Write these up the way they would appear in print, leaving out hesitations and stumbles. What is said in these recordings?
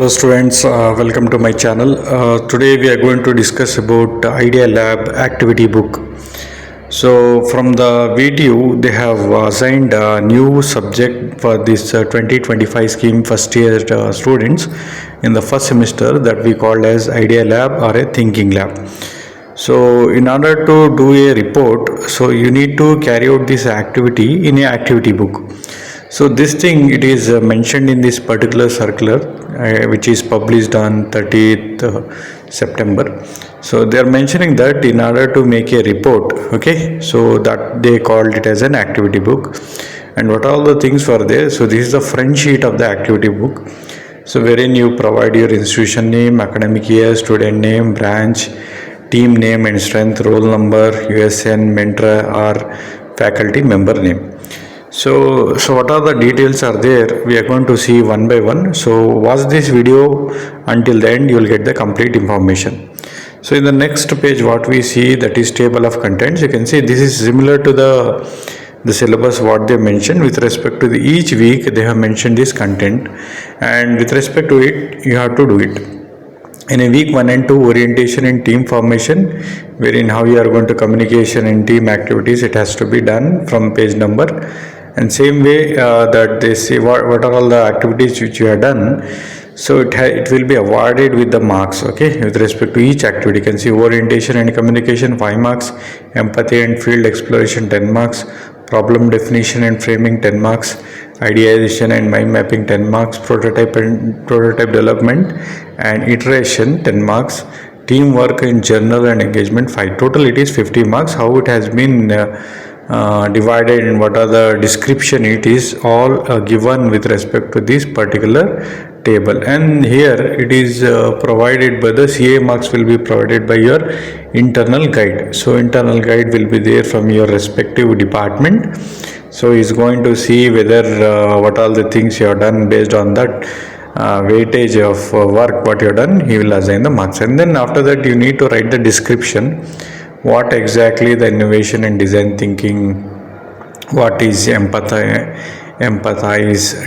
Hello students, welcome to my channel. Today we are going to discuss about Idea Lab activity book. So from the video they have assigned a new subject for this 2025 scheme first year students in the first semester that we called as Idea Lab or a thinking lab. So in order to do a report, so you need to carry out this activity in a activity book. So this thing it is mentioned in this particular circular which is published on 30th September. So they are mentioning that in order to make a report, okay, so that they called it as an activity book. And what all the things were there? So this is the front sheet of the activity book. So wherein you provide your institution name, academic year, student name, branch, team name and strength, roll number, USN, mentor or faculty member name. So what are the details are there? We are going to see one by one. So watch this video until the end, you will get the complete information. So in the next page what we see, that is table of contents. You can see this is similar to the syllabus what they mentioned. With respect to each week they have mentioned this content, and with respect to it you have to do it. In a week 1 and 2, orientation and team formation, wherein how you are going to communication and team activities, it has to be done from page number. And same way that they say what are all the activities which you have done, so it will be awarded with the marks, okay, with respect to each activity. You can see orientation and communication 5 marks, empathy and field exploration 10 marks, problem definition and framing 10 marks, ideation and mind mapping 10 marks, prototype development and iteration 10 marks, teamwork in journal and engagement 5. Total it is 50 marks. How it has been divided and what are the description, it is all given with respect to this particular table. And here it is provided by the CA marks will be provided by your internal guide. So internal guide will be there from your respective department. So he is going to see whether what all the things you have done, based on that weightage of work what you have done, he will assign the marks. And then after that you need to write the description, what exactly the innovation and design thinking, what is empathize,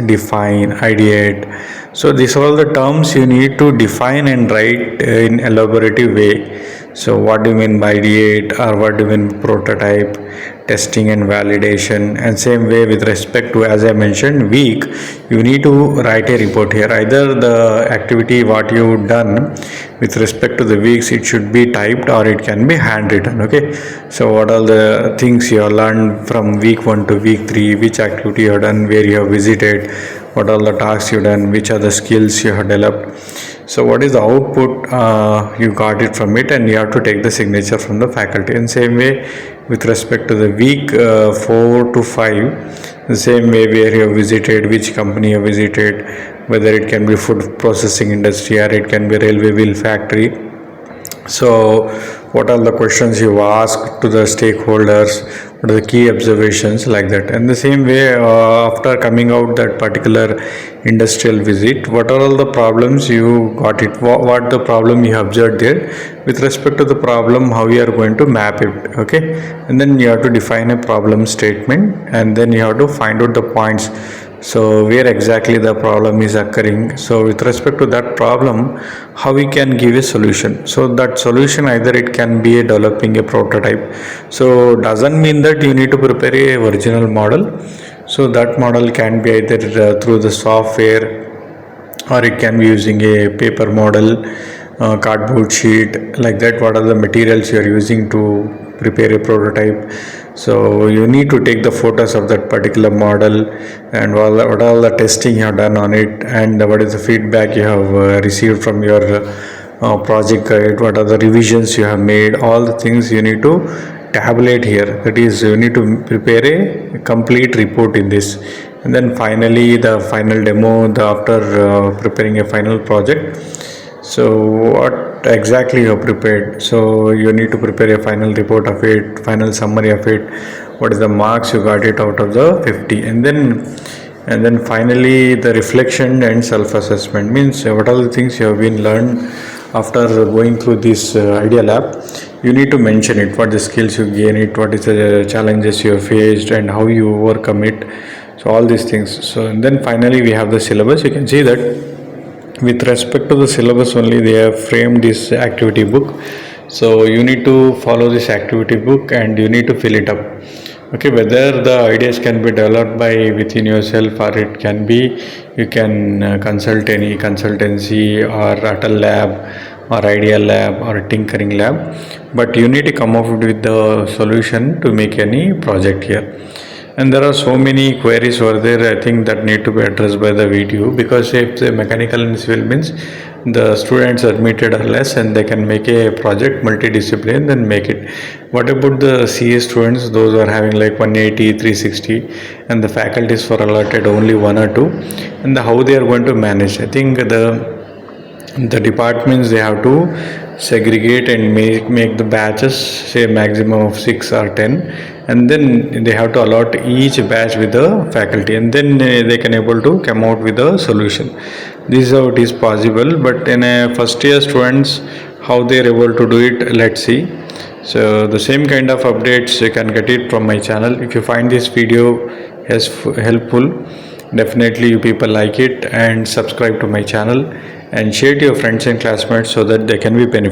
define, ideate. So these are all the terms you need to define and write in elaborative way. So what do you mean by ideate, or what do you mean prototype, testing and validation. And same way with respect to, as I mentioned, week, you need to write a report here. Either the activity what you done with respect to the weeks, it should be typed or it can be handwritten, okay. So what are the things you have learned from week 1 to week 3, which activity you have done, where you have visited, what are the tasks you have done, which are the skills you have developed. So what is the output you got it from it, and you have to take the signature from the faculty. And same way with respect to the week 4 to 5, the same way where you have visited, which company you have visited, whether it can be food processing industry or it can be railway wheel factory. So what are the questions you ask to the stakeholders, what are the key observations, like that. And the same way after coming out that particular industrial visit, what are all the problems you got it, what the problem you observed there, with respect to the problem how you are going to map it, okay. And then you have to define a problem statement, and then you have to find out the points, so where exactly the problem is occurring. So with respect to that problem, how we can give a solution. So that solution, either it can be a developing a prototype. So doesn't mean that you need to prepare a original model. So that model can be either through the software, or it can be using a paper model, cardboard sheet, like that. What are the materials you are using to prepare a prototype? So you need to take the photos of that particular model, and what are all the testing you have done on it, and what is the feedback you have received from your project guide, what are the revisions you have made. All the things you need to tabulate here. That is, you need to prepare a complete report in this. And then finally the final demo, after preparing a final project. So what exactly you have prepared? So you need to prepare a final report of it, final summary of it, what is the marks you got it out of the 50. And then finally the reflection and self-assessment, means what are the things you have been learned after going through this Idea Lab. You need to mention it, what the skills you gain it, what is the challenges you have faced, and how you overcome it. So all these things. So and then finally we have the syllabus. You can see that with respect to the syllabus only, they have framed this activity book. So you need to follow this activity book and you need to fill it up. Okay, whether the ideas can be developed by within yourself, or it can be you can consult any consultancy or at a lab or idea lab or tinkering lab, but you need to come up with the solution to make any project here. And there are so many queries over there, I think, that need to be addressed by the video, because if the mechanical and civil means the students admitted are less and they can make a project multidiscipline, then make it. What about the CA students, those who are having like 180, 360, and the faculties for allotted only one or two, and how they are going to manage? I think the departments, they have to segregate and make the batches, say maximum of 6 or 10, and then they have to allot each batch with the faculty, and then they can able to come out with a solution. This is how it is possible, but in a first year students, how they are able to do it, let's see. So the same kind of updates you can get it from my channel. If you find this video as helpful, definitely you people like it and subscribe to my channel and share to your friends and classmates so that they can be benefited.